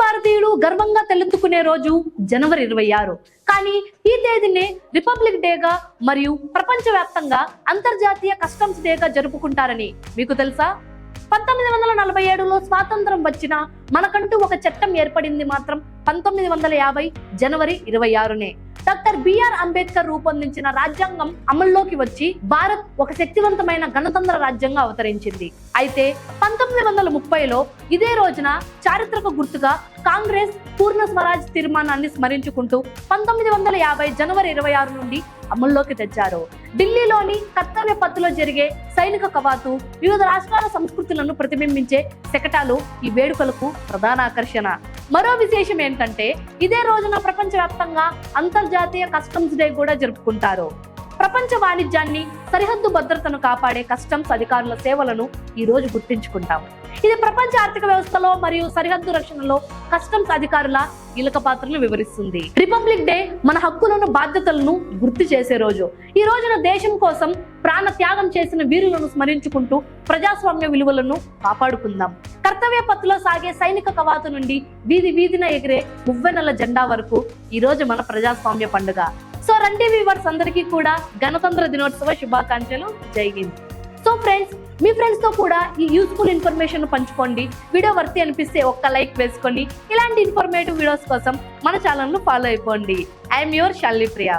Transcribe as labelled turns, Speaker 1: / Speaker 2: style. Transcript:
Speaker 1: భారతీయులు గర్వంగా తలెత్తుకునే రోజు జనవరి 26. కానీ ఈ తేదీనే రిపబ్లిక్ డేగా మరియు ప్రపంచవ్యాప్తంగా అంతర్జాతీయ కస్టమ్స్ డేగా జరుపుకుంటారని మీకు తెలుసా? 1947లో స్వాతంత్రం వచ్చినా మనకంటూ ఒక చట్టం ఏర్పడింది మాత్రం 1950 జనవరి 26నే. డాక్టర్ బిఆర్ అంబేద్కర్ రూపొందించిన రాజ్యాంగం అమల్లోకి వచ్చి భారత్ ఒక శక్తివంతమైన గణతంత్ర రాజ్యంగా అవతరించింది. అయితే 1930లో ఇదే రోజున చారిత్రక గుర్తుగా కాంగ్రెస్ పూర్ణ స్వరాజ్ తీర్మానాన్ని స్మరించుకుంటూ 1950 జనవరి 26 నుండి అమల్లోకి తెచ్చారు. ఢిల్లీలోని కర్తవ్య పత్తులో జరిగే సైనిక కవాతు, వివిధ రాష్ట్రాల సంస్కృతులను ప్రతిబింబించే శకటాలు ఈ వేడుకలకు ప్రధాన ఆకర్షణ. మరో విశేషం ఏంటంటే ఇదే రోజున ప్రపంచవ్యాప్తంగా అంతర్జాతీయ కస్టమ్స్ డే కూడా జరుపుకుంటారు. ప్రపంచ వాణిజ్యాన్ని, సరిహద్దు భద్రతను కాపాడే కస్టమ్స్ అధికారుల సేవలను ఈ రోజు గుర్తించుకుంటాం. ఇది ప్రపంచ ఆర్థిక వ్యవస్థలో మరియు సరిహద్దు రక్షణలో కస్టమ్స్ అధికారుల కీలక పాత్రను వివరిస్తుంది. రిపబ్లిక్ డే మన హక్కులను, బాధ్యతలను గుర్తు చేసే రోజు. ఈ రోజున దేశం కోసం ప్రాణ త్యాగం చేసిన వీరులను స్మరించుకుంటూ ప్రజాస్వామ్య విలువలను కాపాడుకుందాం. కర్తవ్య పత్తులో సాగే సైనిక కవాతు నుండి వీధి వీధిన ఎగిరే మువ్వెన్నెల జెండా వరకు ఈ రోజు మన ప్రజాస్వామ్య పండుగ. సో రండి వ్యూవర్స్, అందరికీ కూడా గణతంత్ర దినోత్సవ శుభాకాంక్షలు. జై హింద్. సో ఫ్రెండ్స్, మీ ఫ్రెండ్స్ తో కూడా ఈ యూస్ఫుల్ ఇన్ఫర్మేషన్ పంచుకోండి. వీడియో వర్తి అనిపిస్తే ఒక్క లైక్ వేసుకోండి. ఇలాంటి ఇన్ఫర్మేటివ్ వీడియోస్ కోసం మన ఛానల్ ను ఫాలో అయిపోండి. I'm your Shalini Priya.